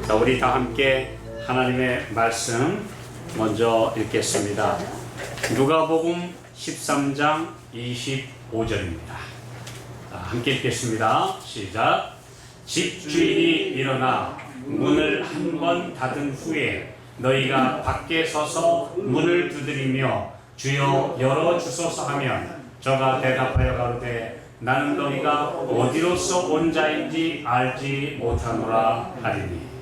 자, 우리 다 함께 하나님의 말씀 먼저 읽겠습니다. 누가복음 13장 25절입니다. 함께 읽겠습니다. 시작. 집주인이 일어나 문을 한 번 닫은 후에 너희가 밖에 서서 문을 두드리며 주여 열어주소서 하면 저가 대답하여 가로되 나는 너희가 어디로서 온 자인지 알지 못하노라 하리니.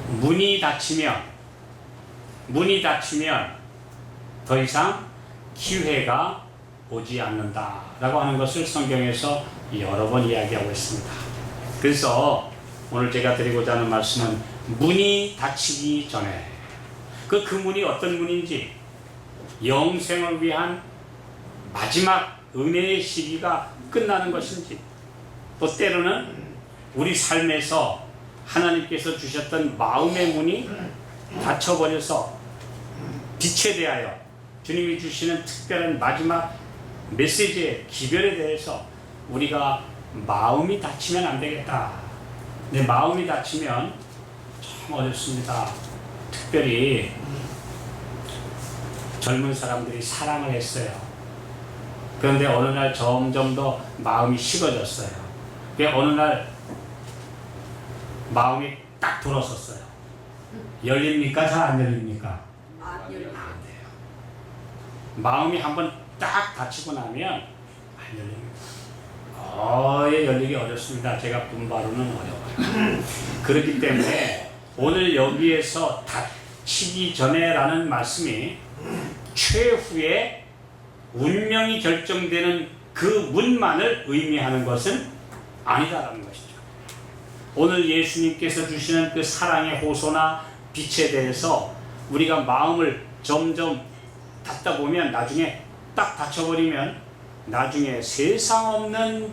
문이 닫히면 더 이상 기회가 오지 않는다 라고 하는 것을 성경에서 여러 번 이야기하고 있습니다. 그래서 오늘 제가 드리고자 하는 말씀은 문이 닫히기 전에 그 문이 어떤 문인지, 영생을 위한 마지막 은혜의 시기가 끝나는 것인지, 또 때로는 우리 삶에서 하나님께서 주셨던 마음의 문이 닫혀버려서 빛에 대하여 주님이 주시는 특별한 마지막 메시지의 기별에 대해서 우리가 마음이 닫히면 안 되겠다. 내 마음이 닫히면 참 어렵습니다. 특별히 젊은 사람들이 사랑을 했어요. 그런데 어느 날 점점 더 마음이 식어졌어요. 어느 날 마음이 딱 돌아섰어요. 열립니까? 잘 안 열립니까? 안 열려요. 안 돼요. 마음이 한번 딱 닫히고 나면 안 열립니다. 거의 열리기 어렵습니다. 제가 본 바로는 어려워요. 그렇기 때문에 오늘 여기에서 닫히기 전에 라는 말씀이 최후의 운명이 결정되는 그 문만을 의미하는 것은 아니다라는 것이죠. 오늘 예수님께서 주시는 그 사랑의 호소나 빛에 대해서 우리가 마음을 점점 닫다 보면 나중에 딱 닫혀버리면 나중에 세상 없는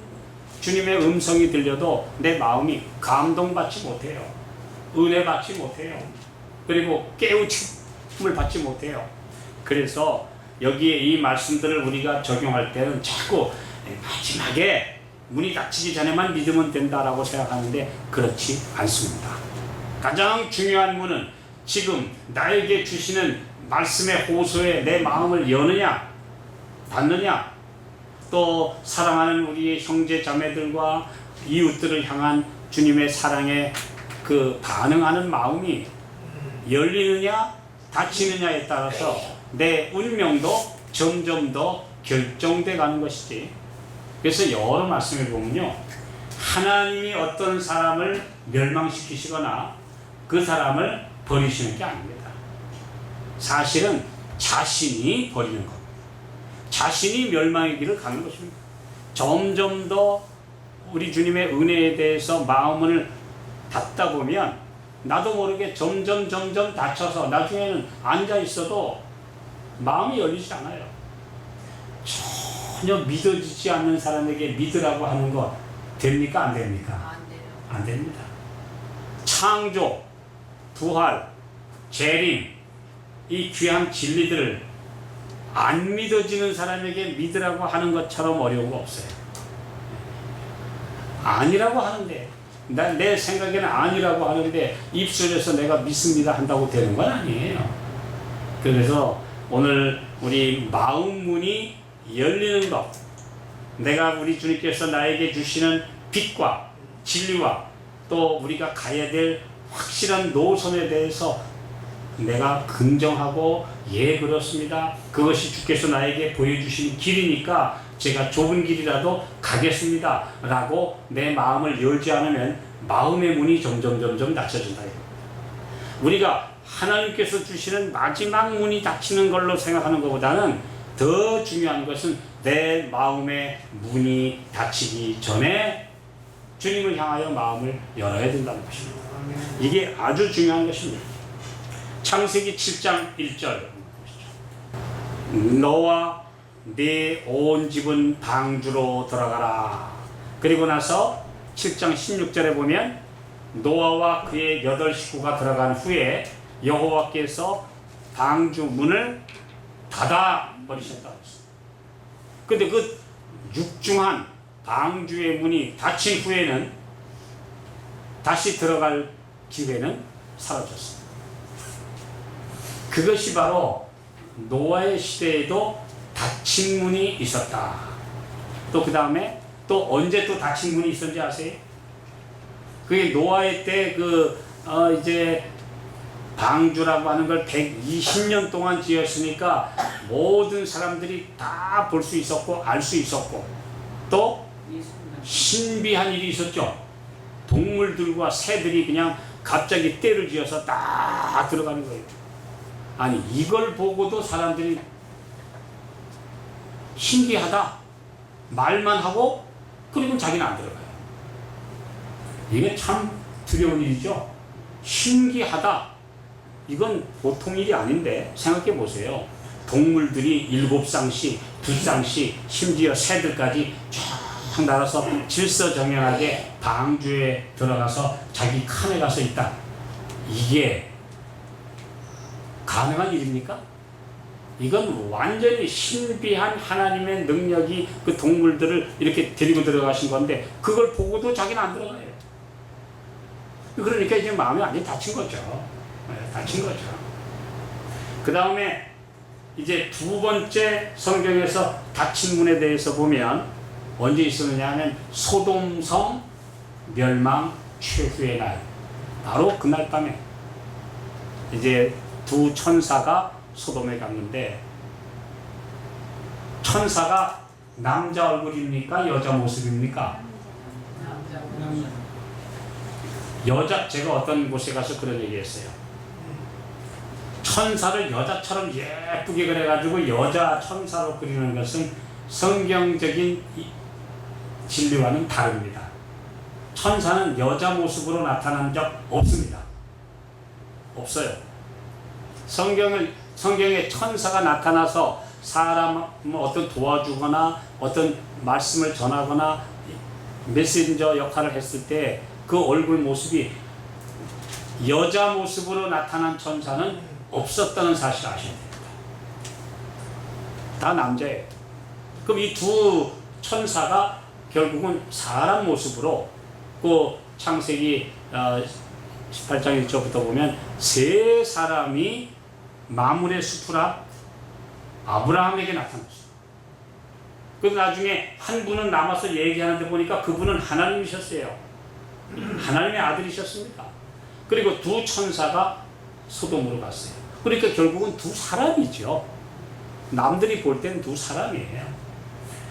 주님의 음성이 들려도 내 마음이 감동받지 못해요. 은혜 받지 못해요. 그리고 깨우침을 받지 못해요. 그래서 여기에 이 말씀들을 우리가 적용할 때는 자꾸 마지막에 문이 닫히기 전에만 믿으면 된다라고 생각하는데 그렇지 않습니다. 가장 중요한 문은 지금 나에게 주시는 말씀의 호소에 내 마음을 여느냐 닫느냐, 또 사랑하는 우리의 형제 자매들과 이웃들을 향한 주님의 사랑에 그 반응하는 마음이 열리느냐 닫히느냐에 따라서 내 운명도 점점 더 결정돼 가는 것이지. 그래서 여러 말씀을 보면요, 하나님이 어떤 사람을 멸망시키시거나 그 사람을 버리시는 게 아닙니다. 사실은 자신이 버리는 것, 자신이 멸망의 길을 가는 것입니다. 점점 더 우리 주님의 은혜에 대해서 마음을 닫다 보면 나도 모르게 점점 닫혀서 나중에는 앉아 있어도 마음이 열리지 않아요. 전혀 믿어지지 않는 사람에게 믿으라고 하는 것 됩니까? 안 됩니까? 안 돼요. 안 됩니다. 창조, 부활, 재림, 이 귀한 진리들을 안 믿어지는 사람에게 믿으라고 하는 것처럼 어려운 거 없어요. 아니라고 하는데, 내 생각에는 아니라고 하는데 입술에서 내가 믿습니다 한다고 되는 건 아니에요. 그래서 오늘 우리 마음 문이 열리는 것, 내가 우리 주님께서 나에게 주시는 빛과 진리와 또 우리가 가야 될 확실한 노선에 대해서 내가 긍정하고 예 그렇습니다, 그것이 주께서 나에게 보여주신 길이니까 제가 좁은 길이라도 가겠습니다 라고 내 마음을 열지 않으면 마음의 문이 점점 닫혀진다. 우리가 하나님께서 주시는 마지막 문이 닫히는 걸로 생각하는 것보다는 더 중요한 것은 내 마음의 문이 닫히기 전에 주님을 향하여 마음을 열어야 된다는 것입니다. 이게 아주 중요한 것입니다. 창세기 7장 1절, 너와 네 온 집은 방주로 들어가라. 그리고 나서 7장 16절에 보면 노아와 그의 8 식구가 들어간 후에 여호와께서 방주 문을 닫아 버리셨다고 했습니다. 근데 그 육중한 방주의 문이 닫힌 후에는 다시 들어갈 기회는 사라졌습니다. 그것이 바로 노아의 시대에도 닫힌 문이 있었다. 또 그 다음에 또 언제 또 닫힌 문이 있었는지 아세요? 그게 노아의 때 이제 방주라고 하는 걸 120년 동안 지었으니까 모든 사람들이 다 볼 수 있었고 알 수 있었고, 또 신비한 일이 있었죠. 동물들과 새들이 그냥 갑자기 떼를 지어서 딱 들어가는 거예요. 아니, 이걸 보고도 사람들이 신기하다 말만 하고, 그리고 자기는 안 들어가요. 이게 참 두려운 일이죠. 신기하다, 이건 보통 일이 아닌데 생각해 보세요. 동물들이 7쌍씩 2쌍씩 심지어 새들까지 쫙 날아서 질서정연하게 방주에 들어가서 자기 칸에 가서 있다. 이게 가능한 일입니까? 이건 완전히 신비한 하나님의 능력이 그 동물들을 이렇게 데리고 들어가신 건데, 그걸 보고도 자기는 안 들어가요. 그러니까 이제 마음이 완전히 닫힌 거죠. 닫힌 거죠. 그 다음에 이제 두 번째 성경에서 닫힌 문에 대해서 보면 언제 있었느냐 하면 소돔성 멸망 최후의 날, 바로 그날 밤에 이제 두 천사가 소돔에 갔는데, 천사가 남자 얼굴입니까? 여자 모습입니까? 여자, 제가 어떤 곳에 가서 그런 얘기 했어요. 천사를 여자처럼 예쁘게 그려가지고 여자 천사로 그리는 것은 성경적인 진리와는 다릅니다. 천사는 여자 모습으로 나타난 적 없습니다. 없어요. 성경에 천사가 나타나서 사람 어떤 도와주거나 어떤 말씀을 전하거나 메신저 역할을 했을 때 그 얼굴 모습이 여자 모습으로 나타난 천사는 없었다는 사실을 아셔야 됩니다. 다 남자예요. 그럼 이 두 천사가 결국은 사람 모습으로, 그 창세기 18장 1절부터 보면 세 사람이 마물의 숲을 앞 아브라함에게 나타났어요. 그래서 나중에 한 분은 남아서 얘기하는데 보니까 그분은 하나님이셨어요. 하나님의 아들이셨습니다. 그리고 두 천사가 소돔으로 갔어요. 그러니까 결국은 두 사람이죠. 남들이 볼 때는 두 사람이에요.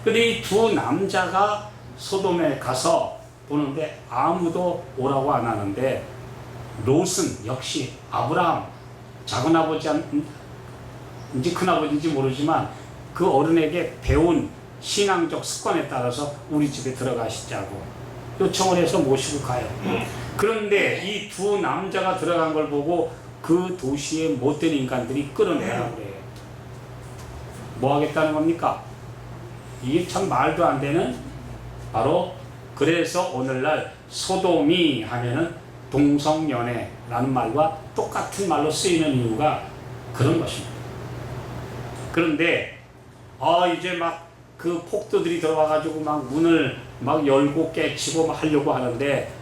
근데 이 두 남자가 소돔에 가서 보는데 아무도 오라고 안 하는데, 롯은 역시 아브라함, 작은아버지인지 큰아버지인지 모르지만 그 어른에게 배운 신앙적 습관에 따라서 우리 집에 들어가시자고 요청을 해서 모시고 가요. 그런데 이 두 남자가 들어간 걸 보고 그 도시의 못된 인간들이 끌어내라고 그래요. 뭐 하겠다는 겁니까? 이게 참 말도 안 되는, 바로 그래서 오늘날 소돔이 하면은 동성연애라는 말과 똑같은 말로 쓰이는 이유가 그런 것입니다. 그런데 이제 막 그 폭도들이 들어와가지고 막 문을 막 열고 깨치고 막 하려고 하는데,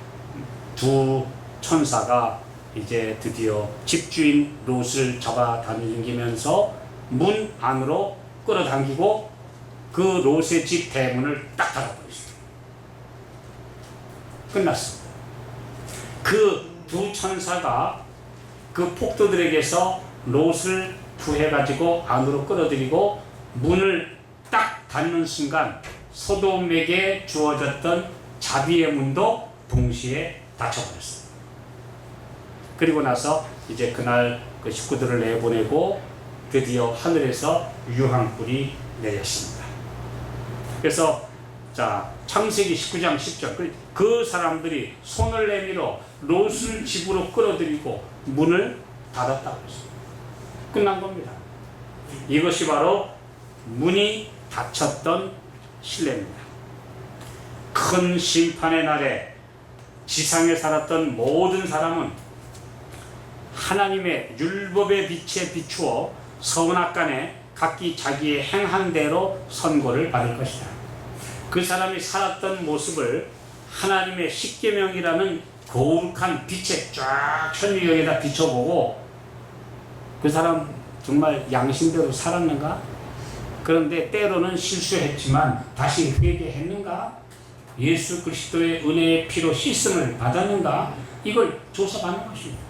두 천사가 이제 드디어 집주인 롯을 잡아당기면서 문 안으로 끌어당기고 그 롯의 집 대문을 딱 닫아버렸습니다. 끝났습니다. 그 두 천사가 그 폭도들에게서 롯을 구해가지고 안으로 끌어들이고 문을 딱 닫는 순간 소돔에게 주어졌던 자비의 문도 동시에 닫혀버렸습니다. 그리고 나서 이제 그날 그 식구들을 내보내고 드디어 하늘에서 유황불이 내렸습니다. 그래서 자, 창세기 19장 10절 그 사람들이 손을 내밀어 롯을 집으로 끌어들이고 문을 닫았다고 했습니다. 끝난 겁니다. 이것이 바로 문이 닫혔던 신뢰입니다. 큰 심판의 날에 지상에 살았던 모든 사람은 하나님의 율법의 빛에 비추어 선악간에 각기 자기의 행한 대로 선고를 받을 것이다. 그 사람이 살았던 모습을 하나님의 십계명이라는 거룩한 빛에 쫙 천리경에다 비춰보고 그 사람 정말 양심대로 살았는가? 그런데 때로는 실수했지만 다시 회개했는가? 예수 그리스도의 은혜의 피로 씻음을 받았는가? 이걸 조사받는 것입니다.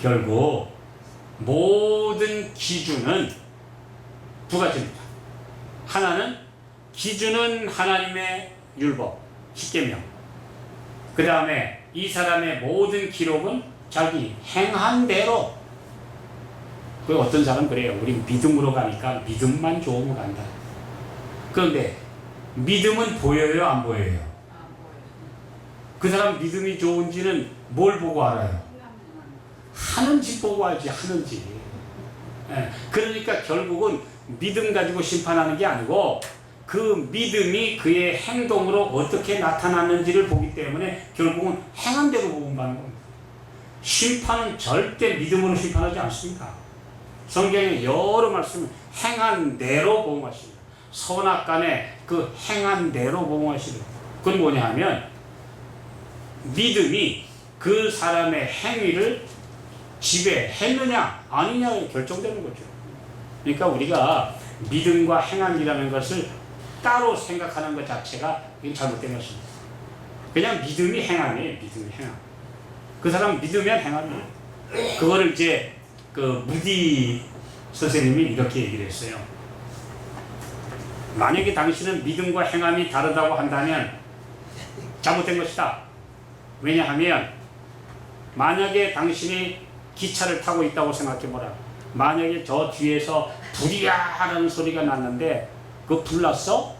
결국 모든 기준은 두 가지입니다. 하나는 기준은 하나님의 율법, 십계명. 그 다음에 이 사람의 모든 기록은 자기 행한 대로. 그 어떤 사람은 그래요. 우리 믿음으로 가니까 믿음만 좋으면 간다. 그런데 믿음은 보여요, 안 보여요? 그 사람 믿음이 좋은지는 뭘 보고 알아요? 하는지 보고 알지, 하는지. 그러니까 결국은 믿음 가지고 심판하는 게 아니고 그 믿음이 그의 행동으로 어떻게 나타났는지를 보기 때문에 결국은 행한 대로 구분받는 겁니다. 심판은 절대 믿음으로 심판하지 않습니다. 성경에 여러 말씀을 행한 대로 보응하십니다. 선악간에 그 행한 대로 보응하십니다. 그건 뭐냐 하면 믿음이 그 사람의 행위를 지배했느냐 아니냐에 결정되는 거죠. 그러니까 우리가 믿음과 행함이라는 것을 따로 생각하는 것 자체가 잘못된 것입니다. 그냥 믿음이 행함이에요. 믿음이 행함. 그 사람 믿으면 행함이에요. 그거를 이제 그 무디 선생님이 이렇게 얘기를 했어요. 만약에 당신은 믿음과 행함이 다르다고 한다면 잘못된 것이다. 왜냐하면 만약에 당신이 기차를 타고 있다고 생각해보라. 만약에 저 뒤에서 불이야 하는 소리가 났는데 그거 불났어?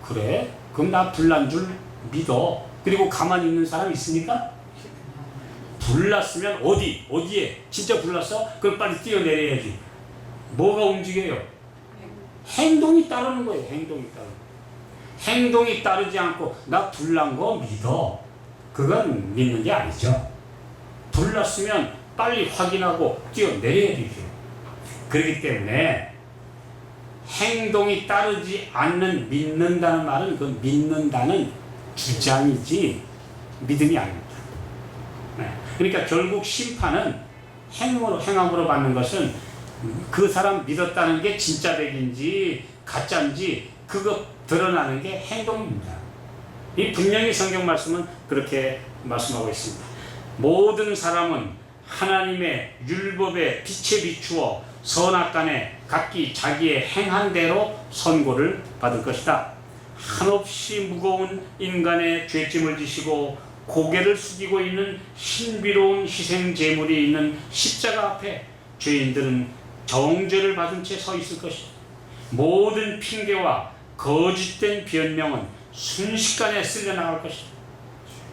그래? 그럼 나 불난 줄 믿어. 그리고 가만히 있는 사람 있습니까? 불났으면 어디에? 진짜 불났어? 그럼 빨리 뛰어내려야지. 뭐가 움직여요? 행동이 따르는 거예요. 행동이 따르는 거. 행동이 따르지 않고 나 불난 거 믿어. 그건 믿는 게 아니죠. 불났으면 빨리 확인하고 뛰어내려야 되죠. 그렇기 때문에 행동이 따르지 않는 믿는다는 말은 그 믿는다는 주장이지 믿음이 아닙니다. 그러니까 결국 심판은 행함으로 받는 것은 그 사람 믿었다는 게 진짜 백인지 가짜인지 그거 드러나는 게 행동입니다. 이 분명히 성경 말씀은 그렇게 말씀하고 있습니다. 모든 사람은 하나님의 율법의 빛에 비추어 선악간에 각기 자기의 행한 대로 선고를 받을 것이다. 한없이 무거운 인간의 죄짐을 지시고 고개를 숙이고 있는 신비로운 희생 제물이 있는 십자가 앞에 죄인들은 정죄를 받은 채 서 있을 것이다. 모든 핑계와 거짓된 변명은 순식간에 쓸려나갈 것이다.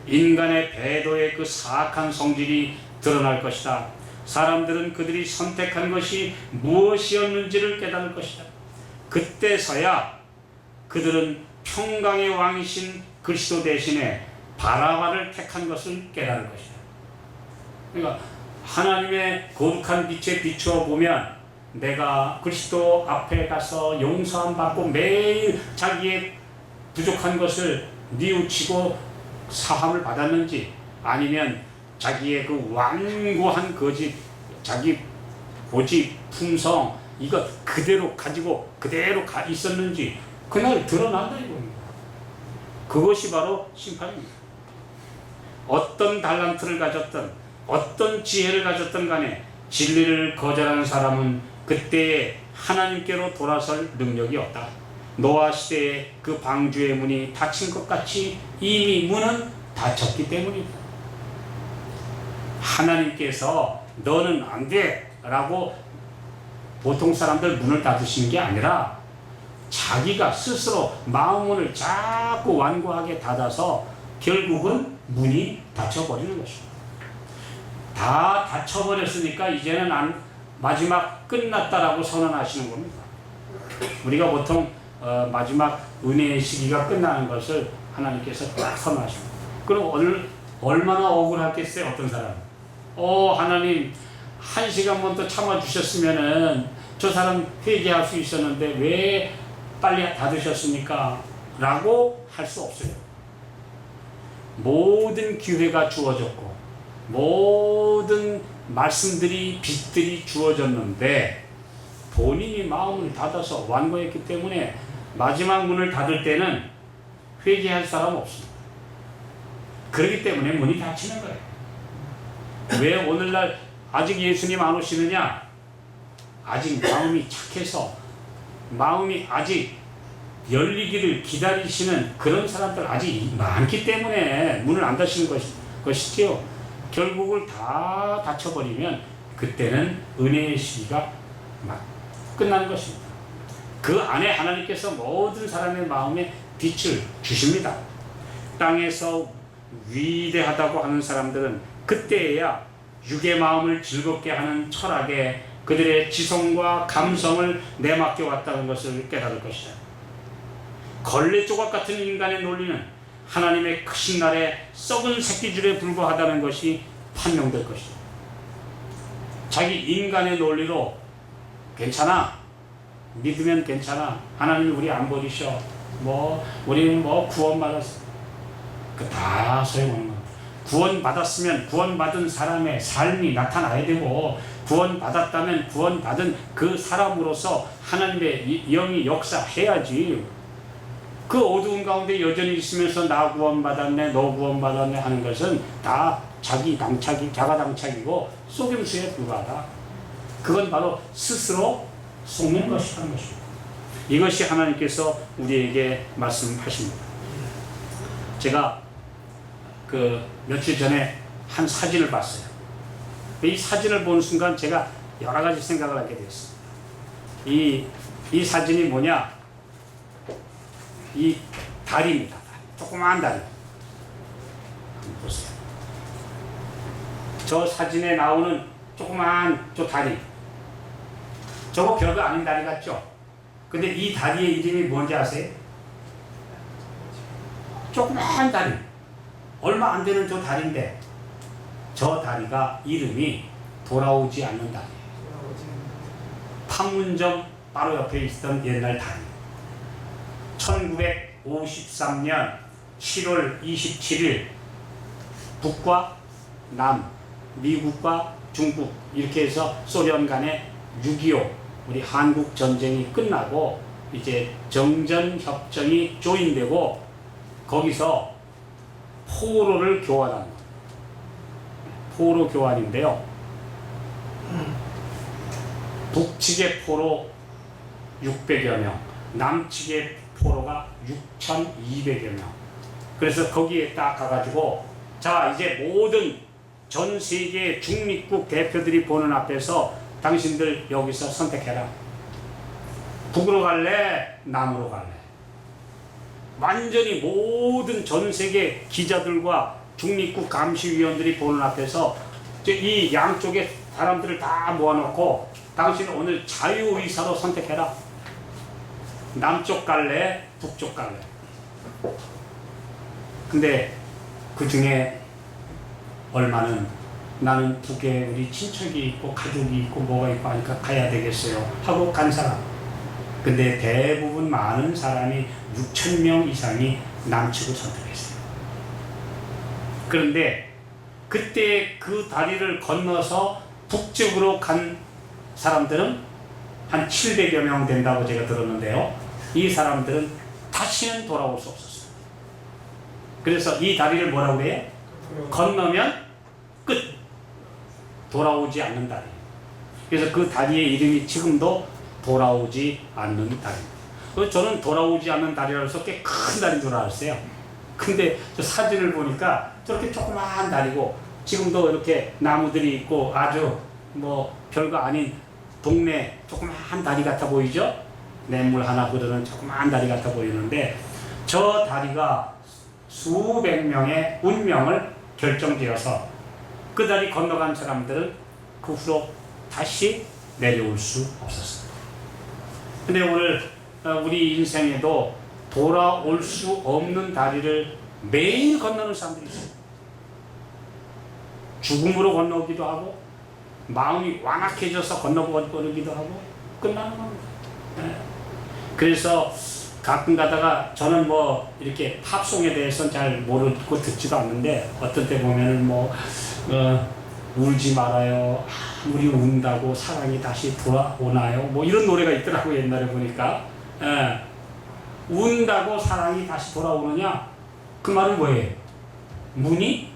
인간의 배도의 그 사악한 성질이 드러날 것이다. 사람들은 그들이 선택한 것이 무엇이었는지를 깨달을 것이다. 그때서야 그들은 평강의 왕이신 그리스도 대신에 바라바를 택한 것을 깨달을 것이다. 그러니까 하나님의 거룩한 빛에 비추어 보면 내가 그리스도 앞에 가서 용서함 받고 매일 자기의 부족한 것을 뉘우치고 사함을 받았는지, 아니면 자기의 그 완고한 거짓, 자기 고집, 품성 이거 그대로 가지고 그대로 있었는지 그날 드러난다 이겁니다. 그것이 바로 심판입니다. 어떤 달란트를 가졌든 어떤 지혜를 가졌든 간에 진리를 거절하는 사람은 그때에 하나님께로 돌아설 능력이 없다. 노아 시대에 그 방주의 문이 닫힌 것 같이 이미 문은 닫혔기 때문이다. 하나님께서 너는 안 돼 라고 보통 사람들 문을 닫으시는 게 아니라 자기가 스스로 마음문을 자꾸 완고하게 닫아서 결국은 문이 닫혀버리는 것입니다. 다 닫혀버렸으니까 이제는 마지막 끝났다라고 선언하시는 겁니다. 우리가 보통 마지막 은혜의 시기가 끝나는 것을 하나님께서 딱 선언하십니다. 그럼 얼마나 억울하겠어요, 어떤 사람? 하나님, 1시간만 더 참아주셨으면은 저 사람 회개할 수 있었는데 왜 빨리 닫으셨습니까? 라고 할 수 없어요. 모든 기회가 주어졌고 모든 말씀들이 빛들이 주어졌는데 본인이 마음을 닫아서 완고했기 때문에 마지막 문을 닫을 때는 회개할 사람 없습니다. 그렇기 때문에 문이 닫히는 거예요. 왜 오늘날 아직 예수님 안 오시느냐? 아직 마음이 착해서 마음이 아직 열리기를 기다리시는 그런 사람들 아직 많기 때문에 문을 안 닫히는 것이지요. 결국을 다 닫혀버리면 그때는 은혜의 시기가 막 끝나는 것입니다. 그 안에 하나님께서 모든 사람의 마음에 빛을 주십니다. 땅에서 위대하다고 하는 사람들은 그때에야 육의 마음을 즐겁게 하는 철학에 그들의 지성과 감성을 내맡겨 왔다는 것을 깨달을 것이다. 걸레 조각 같은 인간의 논리는 하나님의 크신 날에 썩은 새끼줄에 불과하다는 것이 판명될 것이다. 자기 인간의 논리로 괜찮아, 믿으면 괜찮아, 하나님 우리 안 버리셔, 우리는 구원받았어, 그 다 소용없는 거야. 구원받았으면 구원받은 사람의 삶이 나타나야 되고, 구원받았다면 구원받은 그 사람으로서 하나님의 영이 역사해야지. 그 어두운 가운데 여전히 있으면서 나 구원받았네, 너 구원받았네 하는 것은 다 자기 당착이, 자가 당착이고 속임수에 불과하다. 그건 바로 스스로 속는 것이라는 것입니다. 이것이 하나님께서 우리에게 말씀하십니다. 제가 며칠 전에 한 사진을 봤어요. 이 사진을 보는 순간 제가 여러 가지 생각을 하게 됐습니다. 이 사진이 뭐냐? 이 다리입니다. 조그마한 다리. 한번 보세요. 저 사진에 나오는 조그마한 저 다리. 저거 별거 아닌 다리 같죠? 근데 이 다리의 이름이 뭔지 아세요? 조그마한 다리. 얼마 안 되는 저 다리인데 저 다리가 이름이 돌아오지 않는 다리. 판문점 바로 옆에 있던 옛날 다리. 1953년 7월 27일 북과 남, 미국과 중국 이렇게 해서 소련 간의 6.25 우리 한국 전쟁이 끝나고 이제 정전협정이 조인되고 거기서 포로를 교환한 거예요. 포로 교환인데요. 북측의 포로 600여 명, 남측의 포로가 6,200여 명. 그래서 거기에 딱 가가지고 자 이제 모든 전 세계 중립국 대표들이 보는 앞에서 당신들 여기서 선택해라. 북으로 갈래? 남으로 갈래? 완전히 모든 전 세계 기자들과 중립국 감시위원들이 보는 앞에서 이 양쪽의 사람들을 다 모아놓고 당신은 오늘 자유의사로 선택해라. 남쪽 갈래? 북쪽 갈래? 근데 그 중에 얼마는 나는 북에 우리 친척이 있고 가족이 있고 뭐가 있고 하니까 가야 되겠어요 하고 간 사람. 근데 대부분 많은 사람이 6,000명 이상이 남측을 선택했어요. 그런데 그때 그 다리를 건너서 북쪽으로 간 사람들은 한 700여 명 된다고 제가 들었는데요. 이 사람들은 다시는 돌아올 수 없었어요. 그래서 이 다리를 뭐라고 해요? 건너면 끝. 돌아오지 않는 다리. 그래서 그 다리의 이름이 지금도 돌아오지 않는 다리입니다. 저는 돌아오지 않는 다리라서 꽤 큰 다리인 줄 알았어요. 근데 저 사진을 보니까 저렇게 조그마한 다리고 지금도 이렇게 나무들이 있고 아주 별거 아닌 동네 조그마한 다리 같아 보이죠? 냇물 하나 흐르는 조그마한 다리 같아 보이는데 저 다리가 수백 명의 운명을 결정지어서 그 다리 건너간 사람들은 그 후로 다시 내려올 수 없었습니다. 근데 오늘 우리 인생에도 돌아올 수 없는 다리를 매일 건너는 사람들이 있어요. 죽음으로 건너기도 하고 마음이 완악해져서 건너버리기도 하고 끝나는 겁니다. 그래서 가끔 가다가 저는 뭐 이렇게 팝송에 대해서는 잘 모르고 듣지도 않는데 어떤 때 보면은 뭐 울지 말아요. 우리 운다고 사랑이 다시 돌아오나요? 뭐 이런 노래가 있더라고 옛날에 보니까. 예. 운다고 사랑이 다시 돌아오느냐? 그 말은 뭐예요? 문이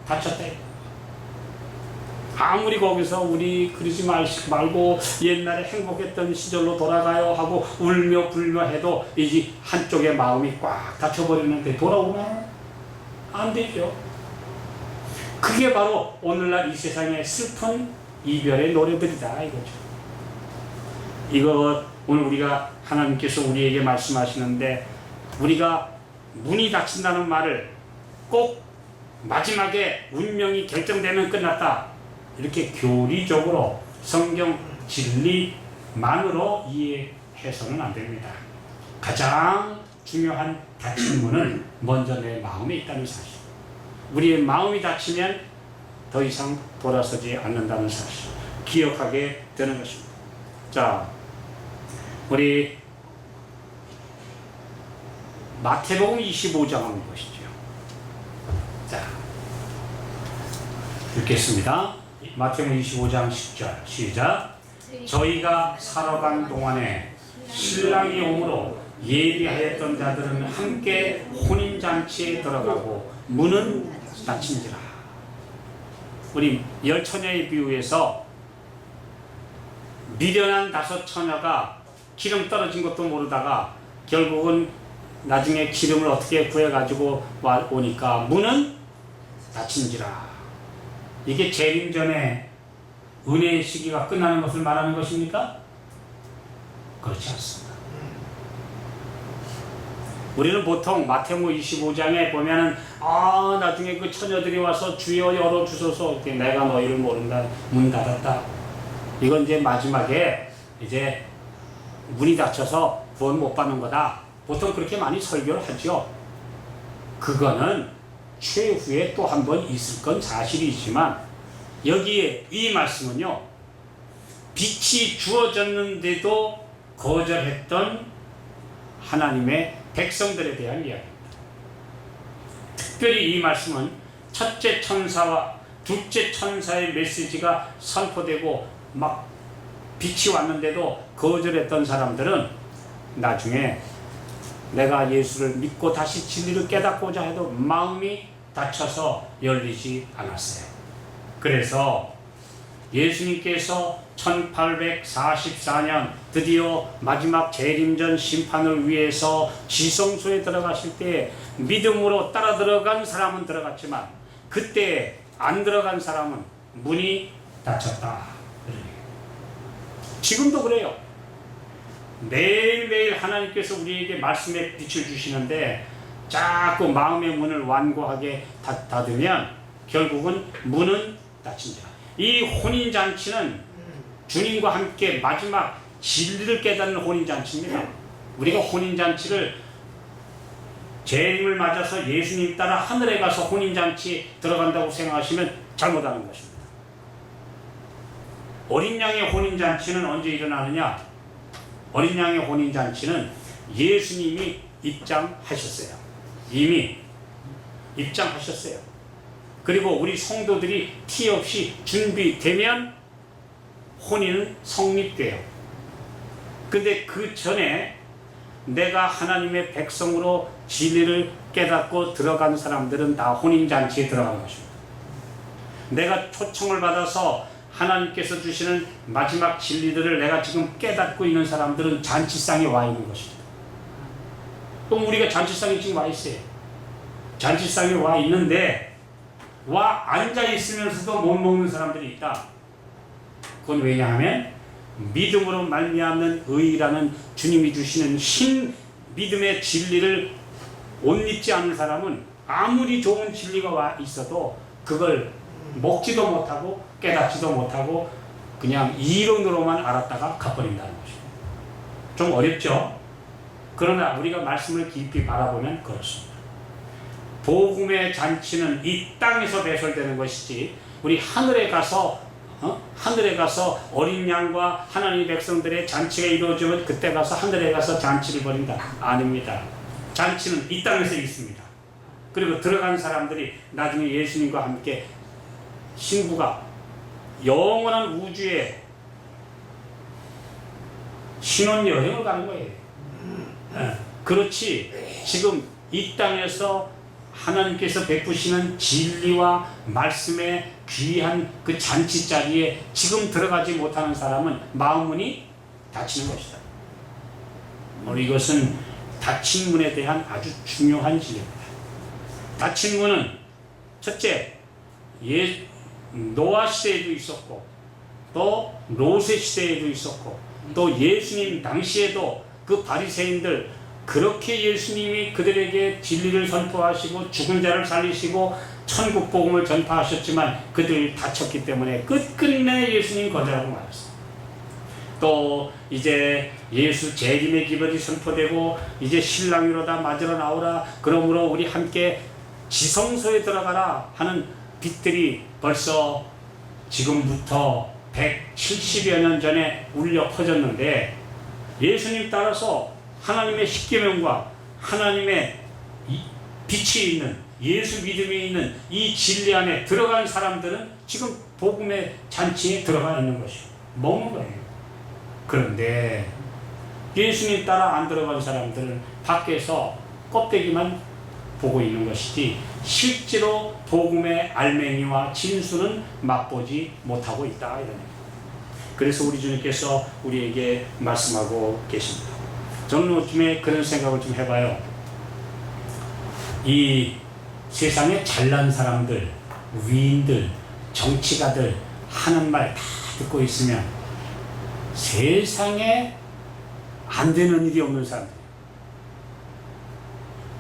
닫혔다. 아무리 거기서 우리 그러지 말고 옛날에 행복했던 시절로 돌아가요 하고 울며 불며 해도 이제 한쪽의 마음이 꽉 닫혀버리는데 돌아오나? 안 되죠. 그게 바로 오늘날 이 세상의 슬픈 이별의 노래들이다 이거죠. 이거 오늘 우리가 하나님께서 우리에게 말씀하시는데 우리가 문이 닫힌다는 말을 꼭 마지막에 운명이 결정되면 끝났다 이렇게 교리적으로 성경 진리만으로 이해해서는 안 됩니다. 가장 중요한 닫힌 문은 먼저 내 마음에 있다는 사실. 우리의 마음이 닫히면 더 이상 돌아서지 않는다는 사실 기억하게 되는 것입니다. 자, 우리 마태복음 25장 한번 보시죠. 자, 읽겠습니다. 마태복음 25장 10절 시작. 저희가 살아간 동안에 신랑이 오므로 예비하였던 자들은 함께 혼인잔치에 들어가고 문은 닫힌지라. 우리 열 처녀의 비유에서 미련한 5 처녀가 기름 떨어진 것도 모르다가 결국은 나중에 기름을 어떻게 구해가지고 오니까 문은 닫힌지라. 이게 재림 전에 은혜의 시기가 끝나는 것을 말하는 것입니까? 그렇지 않습니다. 우리는 보통 마태복음 25장에 보면은 나중에 그 처녀들이 와서 주여 열어주소서 내가 너희를 모른다 문 닫았다. 이건 이제 마지막에 이제 문이 닫혀서 구원 못 받는 거다. 보통 그렇게 많이 설교를 하죠. 그거는 최후에 또 한 번 있을 건 사실이지만 여기에 이 말씀은요. 빛이 주어졌는데도 거절했던 하나님의 백성들에 대한 이야기입니다. 특별히 이 말씀은 첫째 천사와 둘째 천사의 메시지가 선포되고 막 빛이 왔는데도 거절했던 사람들은 나중에 내가 예수를 믿고 다시 진리를 깨닫고자 해도 마음이 닫혀서 열리지 않았어요. 그래서 예수님께서 1844년 드디어 마지막 재림전 심판을 위해서 지성소에 들어가실 때 믿음으로 따라 들어간 사람은 들어갔지만 그때 안 들어간 사람은 문이 닫혔다. 지금도 그래요. 매일매일 하나님께서 우리에게 말씀의 빛을 주시는데 자꾸 마음의 문을 완고하게 닫으면 결국은 문은 닫힌다. 이 혼인잔치는 주님과 함께 마지막 진리를 깨닫는 혼인잔치입니다. 우리가 혼인잔치를 재림을 맞아서 예수님 따라 하늘에 가서 혼인잔치에 들어간다고 생각하시면 잘못하는 것입니다. 어린 양의 혼인잔치는 언제 일어나느냐? 어린 양의 혼인잔치는 예수님이 입장하셨어요. 이미 입장하셨어요. 그리고 우리 성도들이 티 없이 준비되면 혼인은 성립돼요. 근데 그 전에 내가 하나님의 백성으로 진리를 깨닫고 들어간 사람들은 다 혼인잔치에 들어간 것입니다. 내가 초청을 받아서 하나님께서 주시는 마지막 진리들을 내가 지금 깨닫고 있는 사람들은 잔치상에 와 있는 것입니다. 그럼 우리가 잔치상에 지금 와 있어요. 잔치상에 와 있는데 와 앉아 있으면서도 못 먹는 사람들이 있다. 그건 왜냐하면 믿음으로 말미암는 의라는 주님이 주시는 신 믿음의 진리를 못 잊지 않는 사람은 아무리 좋은 진리가 와 있어도 그걸 먹지도 못하고 깨닫지도 못하고 그냥 이론으로만 알았다가 가버린다는 것입니다. 좀 어렵죠? 그러나 우리가 말씀을 깊이 바라보면 그렇습니다. 복음의 잔치는 이 땅에서 배설되는 것이지 우리 하늘에 가서 하늘에 가서 어린 양과 하나님의 백성들의 잔치가 이루어지면 그때 가서 하늘에 가서 잔치를 벌인다. 아닙니다. 잔치는 이 땅에서 있습니다. 그리고 들어간 사람들이 나중에 예수님과 함께 신부가 영원한 우주에 신혼여행을 가는 거예요. 그렇지 지금 이 땅에서 하나님께서 베푸시는 진리와 말씀의 귀한 그 잔치 자리에 지금 들어가지 못하는 사람은 마음문이 닫히는 것이다. 이것은 닫힌 문에 대한 아주 중요한 진리입니다. 닫힌 문은 첫째 노아 시대에도 있었고 또 롯의 시대에도 있었고 또 예수님 당시에도 그 바리새인들 그렇게 예수님이 그들에게 진리를 선포하시고 죽은 자를 살리시고 천국 복음을 전파하셨지만 그들이 다쳤기 때문에 끝끝내 예수님 거절하고 말았어요. 또 이제 예수 재림의 기별이 선포되고 이제 신랑이로다 맞으러 나오라 그러므로 우리 함께 지성소에 들어가라 하는 빛들이 벌써 지금부터 170여 년 전에 울려 퍼졌는데 예수님 따라서 하나님의 십계명과 하나님의 빛이 있는 예수 믿음이 있는 이 진리 안에 들어간 사람들은 지금 복음의 잔치에 들어가 있는 것이요 먹는 거예요. 그런데 예수님 따라 안 들어간 사람들은 밖에서 껍데기만 보고 있는 것이지 실제로 복음의 알맹이와 진수는 맛보지 못하고 있다 이런 얘기입니다. 그래서 우리 주님께서 우리에게 말씀하고 계십니다. 저는 요즘에 그런 생각을 좀 해봐요. 이 세상에 잘난 사람들, 위인들, 정치가들 하는 말 다 듣고 있으면 세상에 안 되는 일이 없는 사람들.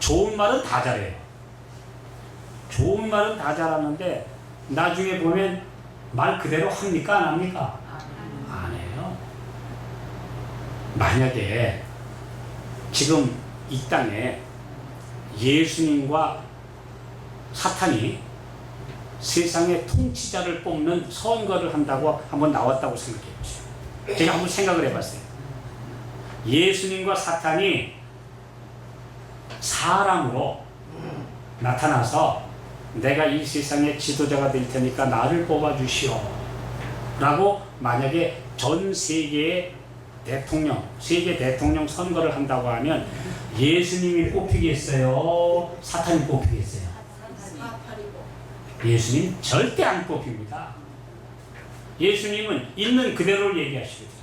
좋은 말은 다 잘해요. 좋은 말은 다 잘하는데 나중에 보면 말 그대로 합니까? 안 합니까? 안 해요. 만약에 지금 이 땅에 예수님과 사탄이 세상의 통치자를 뽑는 선거를 한다고 한번 나왔다고 생각해 보세요. 제가 한번 생각을 해봤어요. 예수님과 사탄이 사람으로 나타나서 내가 이 세상의 지도자가 될 테니까 나를 뽑아주시오 라고 만약에 전 세계의 세계 대통령 선거를 한다고 하면 예수님이 뽑히겠어요? 사탄이 뽑히겠어요? 예수님 절대 안 뽑힙니다. 예수님은 있는 그대로를 얘기하시거든요.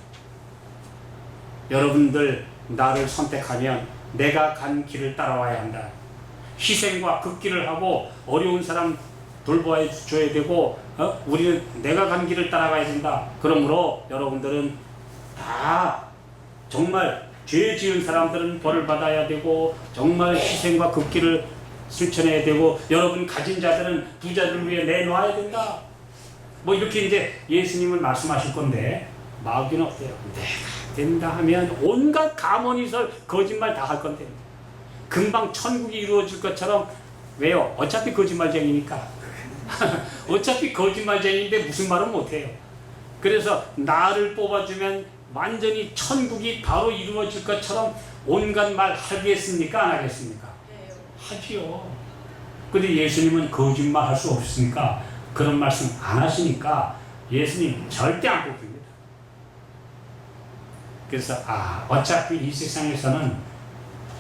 여러분들 나를 선택하면 내가 간 길을 따라와야 한다. 희생과 극기를 하고 어려운 사람 돌봐줘야 되고 우리는 내가 간 길을 따라가야 된다. 그러므로 여러분들은 다 정말 죄 지은 사람들은 벌을 받아야 되고 정말 희생과 극기를 실천해야 되고 여러분 가진 자들은 부자들을 위해 내놓아야 된다. 뭐 이렇게 이제 예수님은 말씀하실 건데 마귀는 어때요? 내가 된다 하면 온갖 가문이설 거짓말 다 할 건데 금방 천국이 이루어질 것처럼 왜요? 어차피 거짓말쟁이니까 어차피 거짓말쟁이인데 무슨 말은 못해요. 그래서 나를 뽑아주면 완전히 천국이 바로 이루어질 것처럼 온갖 말 하겠습니까? 안 하겠습니까? 하지요. 근데 예수님은 거짓말 할 수 없으니까 그런 말씀 안 하시니까 예수님 절대 안 뽑힙니다. 그래서 어차피 이 세상에서는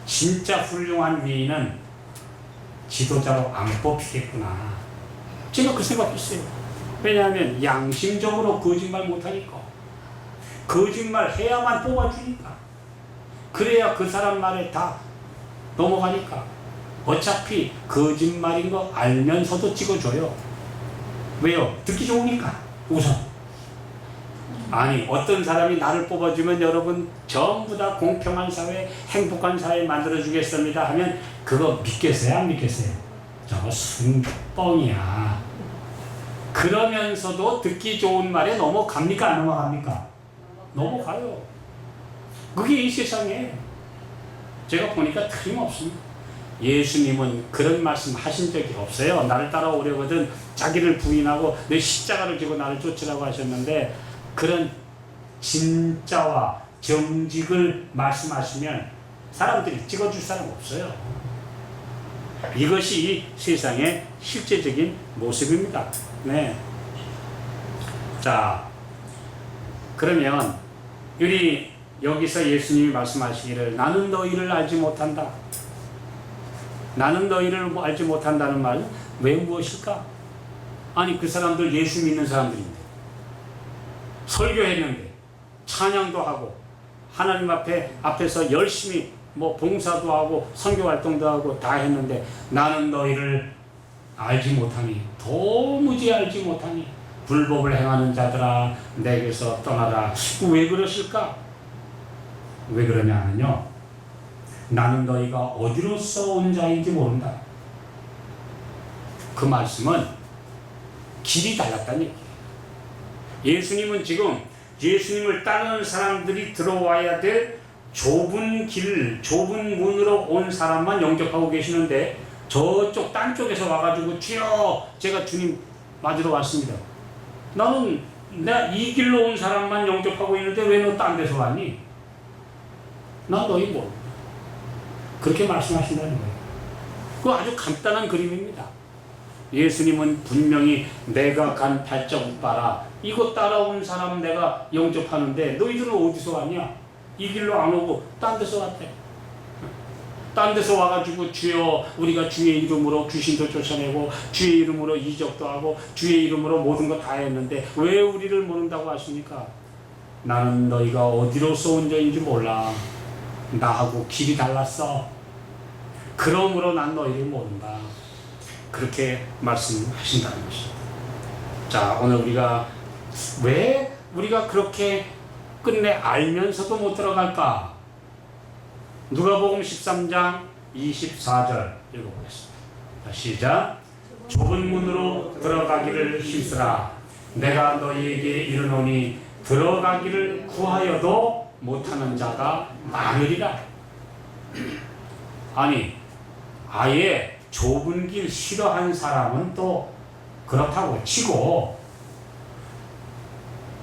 진짜 훌륭한 위인은 지도자로 안 뽑히겠구나. 제가 그 생각했어요. 왜냐하면 양심적으로 거짓말 못하니까. 거짓말 해야만 뽑아주니까. 그래야 그 사람 말에 다 넘어가니까. 어차피 거짓말인 거 알면서도 찍어줘요. 왜요? 듣기 좋으니까. 우선. 아니 어떤 사람이 나를 뽑아주면 여러분 전부 다 공평한 사회, 행복한 사회 만들어주겠습니다 하면 그거 믿겠어요? 안 믿겠어요? 저거 순뻥이야. 그러면서도 듣기 좋은 말에 넘어갑니까? 안 넘어갑니까? 넘어가요. 그게 이 세상이에요. 제가 보니까 틀림없습니다. 예수님은 그런 말씀 하신 적이 없어요. 나를 따라오려거든 자기를 부인하고 내 십자가를 지고 나를 쫓으라고 하셨는데, 그런 진짜와 정직을 말씀하시면 사람들이 찍어줄 사람 없어요. 이것이 이 세상의 실제적인 모습입니다. 네. 자, 그러면 우리 여기서 예수님이 말씀하시기를 나는 너희를 알지 못한다. 나는 너희를 알지 못한다는 말은 왜 무엇일까? 아니, 그 사람들 예수 믿는 사람들인데, 설교했는데, 찬양도 하고, 하나님 앞에서 열심히 봉사도 하고 선교 활동도 하고 다 했는데, 나는 너희를 알지 못하니, 도무지 알지 못하니 불법을 행하는 자들아 내게서 떠나라. 왜 그러실까? 왜 그러냐면요, 나는 너희가 어디로서 온 자인지 모른다. 그 말씀은 길이 달랐다는 얘기예요. 예수님은 지금 예수님을 따르는 사람들이 들어와야 될 좁은 길, 좁은 문으로 온 사람만 영접하고 계시는데, 저쪽 딴 쪽에서 와가지고 주여 제가 주님 맞으러 왔습니다. 나는 내가 이 길로 온 사람만 영접하고 있는데 왜 너 딴 데서 왔니? 난 너희 모른다. 그렇게 말씀하신다는 거예요. 그거 아주 간단한 그림입니다. 예수님은 분명히 내가 간 발자국 봐라, 이거 따라온 사람 내가 영접하는데 너희들은 어디서 왔냐? 이 길로 안 오고 딴 데서 왔대. 딴 데서 와가지고 주여 우리가 주의 이름으로 귀신도 쫓아내고 주의 이름으로 이적도 하고 주의 이름으로 모든 거 다 했는데 왜 우리를 모른다고 하십니까? 나는 너희가 어디로서 온 자인지 몰라. 나하고 길이 달랐어. 그러므로 난 너희를 모른다. 그렇게 말씀하신다는 것입니다. 자, 오늘 우리가 왜 우리가 그렇게 끝내 알면서도 못 들어갈까? 누가복음 13장 24절 읽어보겠습니다. 시작. 좁은 문으로 들어가기를 힘쓰라. 내가 너희에게 이르노니 들어가기를 구하여도 못하는 자가 많으리라. 아니, 아예 좁은 길 싫어하는 사람은 또 그렇다고 치고,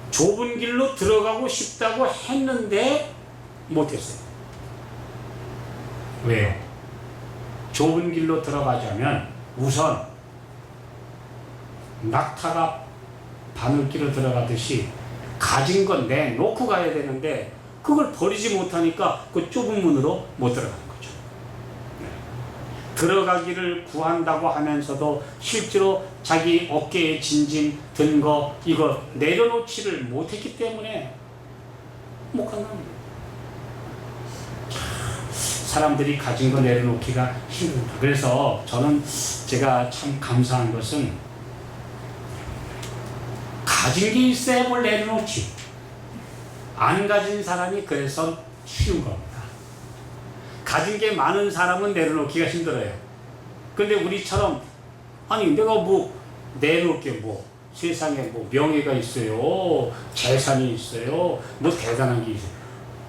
좁은 길로 들어가고 싶다고 했는데 못했어요. 왜요? 좁은 길로 들어가자면 우선 낙타가 바늘길로 들어가듯이 가진 건 내놓고 가야 되는데 그걸 버리지 못하니까 그 좁은 문으로 못 들어가는 거죠. 들어가기를 구한다고 하면서도 실제로 자기 어깨에 진진 든 거 이거 내려놓지를 못했기 때문에 못 간다는 거예요. 사람들이 가진 거 내려놓기가 힘듭니다. 그래서 저는 제가 참 감사한 것은 가진 게 있어야 뭘 내려놓지. 안 가진 사람이 그래서 쉬운 겁니다. 가진 게 많은 사람은 내려놓기가 힘들어요. 근데 우리처럼 아니 내가 내놓을 게 세상에 명예가 있어요, 재산이 있어요, 대단한 게 있어요.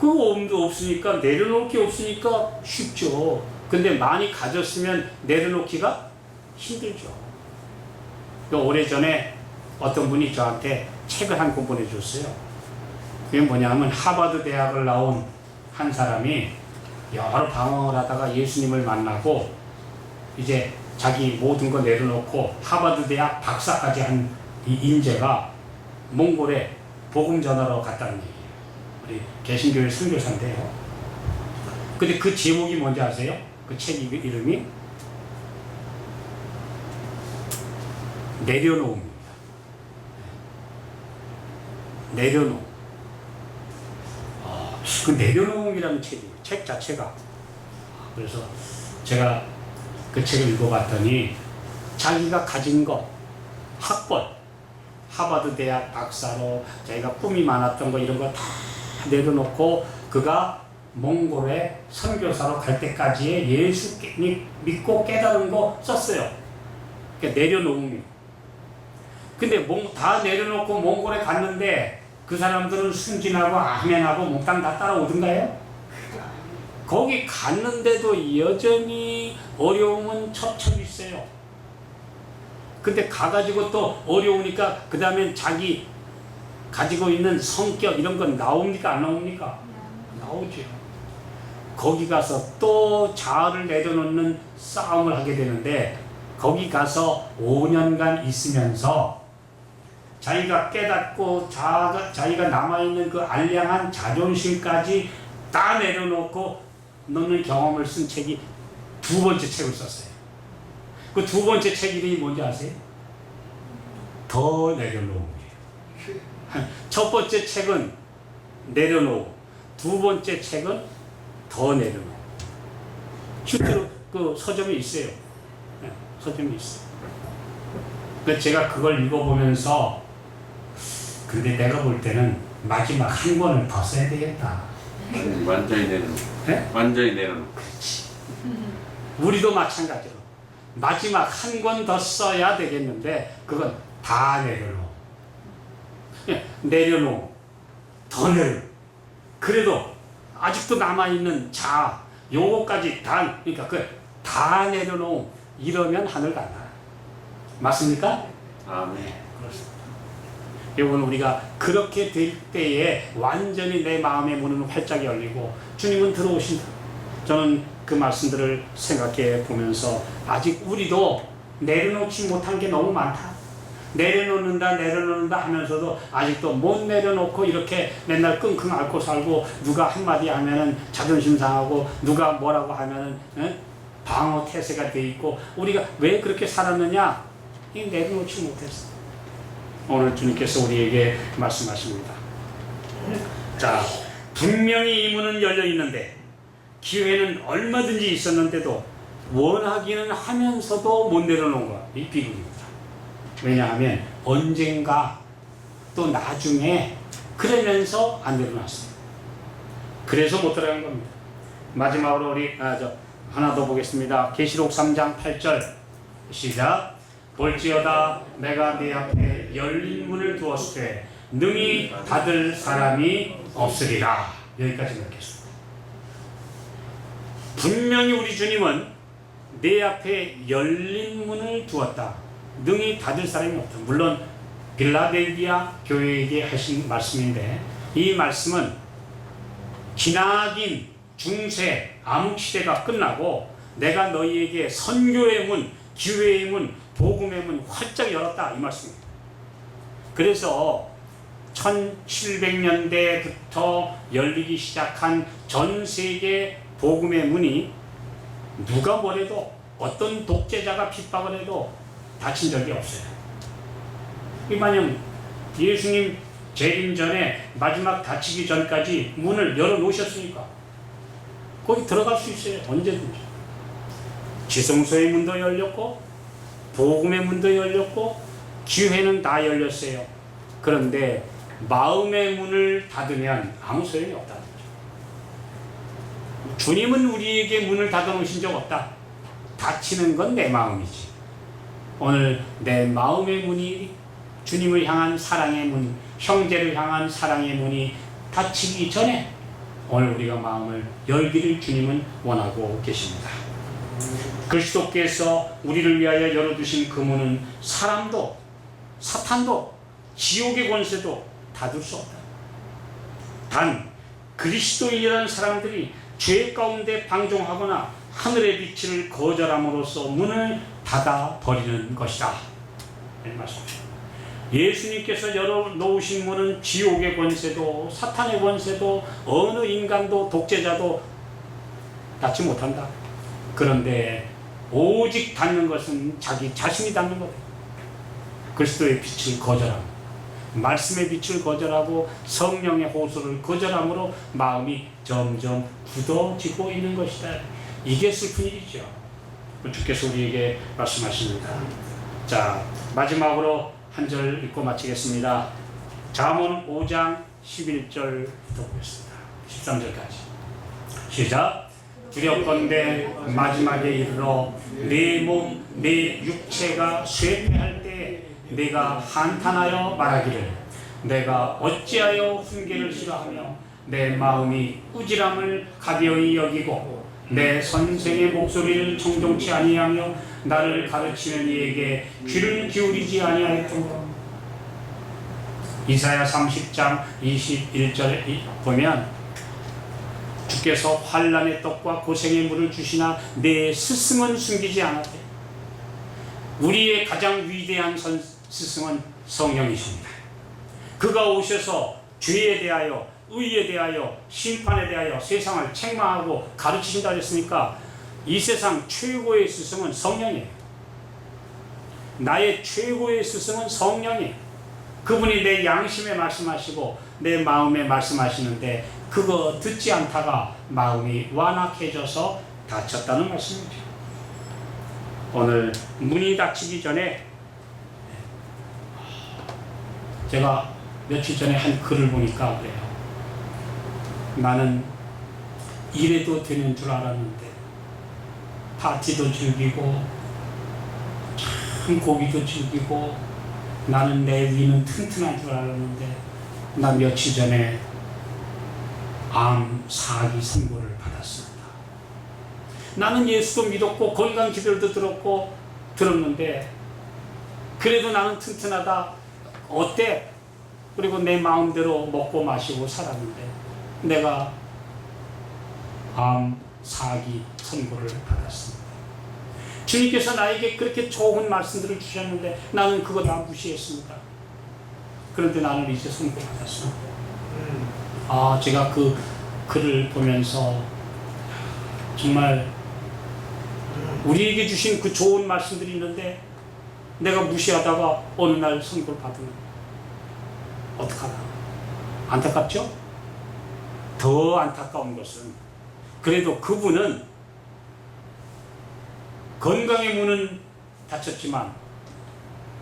그거 없으니까, 내려놓을 게 없으니까 쉽죠. 근데 많이 가졌으면 내려놓기가 힘들죠. 오래전에 어떤 분이 저한테 책을 한 권 보내줬어요. 그게 뭐냐면 하버드 대학을 나온 한 사람이 여러 방황을 하다가 예수님을 만나고 이제 자기 모든 거 내려놓고 하버드 대학 박사까지 한 이 인재가 몽골에 복음 전하러 갔다는 얘기예요. 우리 개신교회 선교사인데요. 근데 그 제목이 뭔지 아세요? 그 책 이름이 내려놓음입니다. 내려놓음. 그 내려놓음이라는 책이에요. 책 자체가. 그래서 제가 그 책을 읽어봤더니 자기가 가진 것, 학벌, 하버드 대학 박사로 자기가 꿈이 많았던 거 이런 거 다 내려놓고 그가 몽골에 선교사로 갈 때까지의 예수 믿고 깨달은 거 썼어요. 그러니까 내려놓음이. 근데 다 내려놓고 몽골에 갔는데 그 사람들은 순진하고 아멘하고 몽땅 다 따라오던가요? 거기 갔는데도 여전히 어려움은 첩첩 있어요. 근데 가가지고 또 어려우니까 그 다음에 자기 가지고 있는 성격 이런 건 나옵니까? 안 나옵니까? 나오죠. 거기 가서 또 자아를 내려놓는 싸움을 하게 되는데, 거기 가서 5년간 있으면서 자기가 깨닫고 자기가 남아있는 그 알량한 자존심까지 다 내려놓고 넣는 경험을 쓴 책이 두 번째 책을 썼어요. 그 두 번째 책 이름이 뭔지 아세요? 더 내려놓음이에요. 첫 번째 책은 내려놓고, 두 번째 책은 더 내려놓고. 실제로 그 서점이 있어요. 네, 서점이 있어요. 그래서 제가 그걸 읽어보면서, 근데 내가 볼 때는 마지막 한 권을 더 써야 되겠다. 완전히 내려놓고. 네? 완전히 내려놓고. 그렇지. 우리도 마찬가지로 마지막 한 권 더 써야 되겠는데, 그건 다 내려놓고. 내려놓고, 더 내려놓고. 그래도 아직도 남아있는 자아, 요거까지 다, 그러니까 다 내려놓고, 이러면 하늘 간다. 맞습니까? 아, 네. 그렇습니다. 여러분, 우리가 그렇게 될 때에 완전히 내 마음의 문은 활짝 열리고 주님은 들어오신다. 저는 그 말씀들을 생각해 보면서 아직 우리도 내려놓지 못한 게 너무 많다. 내려놓는다 하면서도 아직도 못 내려놓고 이렇게 맨날 끙끙 앓고 살고, 누가 한마디 하면은 자존심 상하고, 누가 뭐라고 하면은 방어 태세가 돼 있고, 우리가 왜 그렇게 살았느냐? 이 내려놓지 못했어. 오늘 주님께서 우리에게 말씀하십니다. 자, 분명히 이 문은 열려 있는데, 기회는 얼마든지 있었는데도 원하기는 하면서도 못 내려놓은 것. 이 비극입니다. 왜냐하면 언젠가 또 나중에 그러면서 안 내려놨어요. 그래서 못 들어간 겁니다. 마지막으로 우리 하나 더 보겠습니다. 계시록 3장 8절 시작. 볼지어다 내가 네 앞에 열린 문을 두었으되 능히 닫을 사람이 없으리라. 여기까지 읽겠습니다. 분명히 우리 주님은 내 앞에 열린 문을 두었다. 능히 닫을 사람이 없다. 물론 빌라델비아 교회에게 하신 말씀인데, 이 말씀은 기나긴 중세 암흑시대가 끝나고 내가 너희에게 선교의 문, 기회의 문, 복음의 문 활짝 열었다, 이 말씀입니다. 그래서 1700년대부터 열리기 시작한 전 세계 복음의 문이 누가 뭐래도, 어떤 독재자가 핍박을 해도 닫힌 적이 없어요. 이만큼 예수님 재림 전에 마지막 닫히기 전까지 문을 열어놓으셨으니까 거기 들어갈 수 있어요. 언제든지. 지성소의 문도 열렸고 복음의 문도 열렸고 기회는 다 열렸어요. 그런데 마음의 문을 닫으면 아무 소용이 없다는 거죠. 주님은 우리에게 문을 닫아놓으신 적 없다. 닫히는 건 내 마음이지. 오늘 내 마음의 문이, 주님을 향한 사랑의 문, 형제를 향한 사랑의 문이 닫히기 전에 오늘 우리가 마음을 열기를 주님은 원하고 계십니다. 그리스도께서 우리를 위하여 열어두신 그 문은 사람도, 사탄도, 지옥의 권세도 닫을 수 없다. 단 그리스도인이라는 사람들이 죄 가운데 방종하거나 하늘의 빛을 거절함으로써 문을 닫아버리는 것이다. 예수님께서 열어놓으신 문은 지옥의 권세도, 사탄의 권세도, 어느 인간도, 독재자도 닫지 못한다. 그런데 오직 닫는 것은 자기 자신이 닫는 거다. 그리스도의 빛을 거절하고, 말씀의 빛을 거절하고, 성령의 호소를 거절함으로 마음이 점점 굳어지고 있는 것이다. 이게 슬픈 일이죠. 주께서 우리에게 말씀하십니다. 자, 마지막으로 한 절 읽고 마치겠습니다. 잠언 5장 11절부터 보겠습니다. 13절까지 시작. 두렵건대 마지막에 이르러 내 몸, 내 육체가 쇠퇴할 때 내가 한탄하여 말하기를 내가 어찌하여 훈계를 싫어하며 내 마음이 꾸지람을 가벼이 여기고 내 선생의 목소리를 청종치 아니하며 나를 가르치는 이에게 귀를 기울이지 아니하였던 이사야 30장 21절에 보면 주께서 환난의 떡과 고생의 물을 주시나 내 스승은 숨기지 않았대. 우리의 가장 위대한 스승은 성령이십니다. 그가 오셔서 죄에 대하여, 의에 대하여, 심판에 대하여 세상을 책망하고 가르치신다 했으니까 이 세상 최고의 스승은 성령이에요. 나의 최고의 스승은 성령이에요. 그분이 내 양심에 말씀하시고 내 마음에 말씀하시는데 그거 듣지 않다가 마음이 완악해져서 다쳤다는 말씀이죠. 오늘 문이 닫히기 전에 제가 며칠 전에 한 글을 보니까 그래요. 나는 이래도 되는 줄 알았는데 파티도 즐기고 참 고기도 즐기고 나는 내 위는 튼튼한 줄 알았는데 나 며칠 전에 암 4기 선고를 받았습니다. 나는 예수도 믿었고 건강 기도도 들었는데 그래도 나는 튼튼하다. 어때? 그리고 내 마음대로 먹고 마시고 살았는데 내가 암 4기 선고를 받았습니다. 주님께서 나에게 그렇게 좋은 말씀들을 주셨는데 나는 그거 다 무시했습니다. 그런데 나는 이제 선고 받았습니다. 제가 그 글을 보면서 정말 우리에게 주신 그 좋은 말씀들이 있는데 내가 무시하다가 어느 날 선고를 받으면 어떡하나. 안타깝죠? 더 안타까운 것은 그래도 그분은 건강의 문은 닫혔지만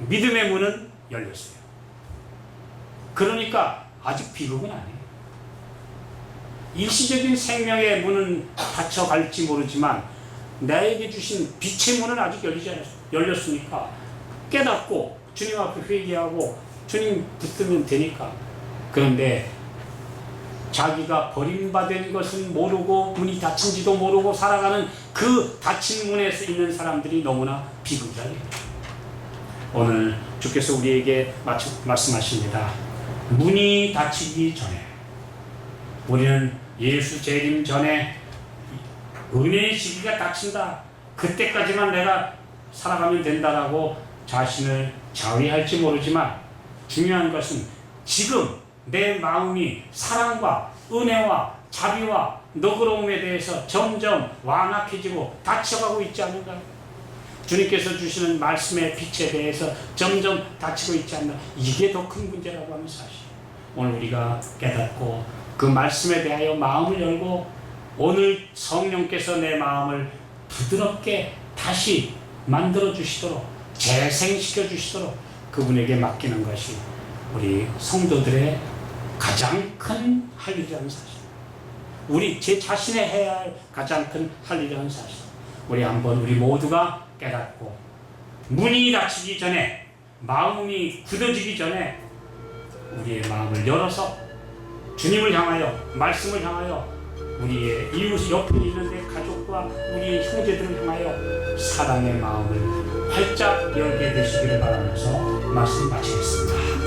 믿음의 문은 열렸어요. 그러니까 아직 비극은 아니에요. 일시적인 생명의 문은 닫혀갈지 모르지만 나에게 주신 빛의 문은 아직 열리지 않았어요. 열렸으니까 깨닫고 주님 앞에 회개하고 주님 붙들면 되니까. 그런데 자기가 버림받은 것은 모르고 문이 닫힌지도 모르고 살아가는 그 닫힌 문에 있는 사람들이 너무나 비극이에요. 오늘 주께서 우리에게 말씀하십니다. 문이 닫히기 전에 우리는 예수 재림 전에 은혜의 시기가 닥친다. 그때까지만 내가 살아가면 된다라고 자신을 자위할지 모르지만 중요한 것은 지금 내 마음이 사랑과 은혜와 자비와 너그러움에 대해서 점점 완악해지고 닫혀가고 있지 않은가. 주님께서 주시는 말씀의 빛에 대해서 점점 닫히고 있지 않나. 이게 더 큰 문제라고 하는 사실. 오늘 우리가 깨닫고 그 말씀에 대하여 마음을 열고 오늘 성령께서 내 마음을 부드럽게 다시 만들어 주시도록 재생시켜 주시도록 그분에게 맡기는 것이 우리 성도들의 가장 큰 할 일이라는 사실. 우리 제 자신의 해야 할 가장 큰 할 일이라는 사실. 우리 한번 우리 모두가 깨닫고 문이 닫히기 전에 마음이 굳어지기 전에 우리의 마음을 열어서 주님을 향하여 말씀을 향하여 우리의 이웃 옆에 있는 내 가족과 우리의 형제들을 향하여 사랑의 마음을 활짝 열게 되시기를 바라면서 말씀 마치겠습니다.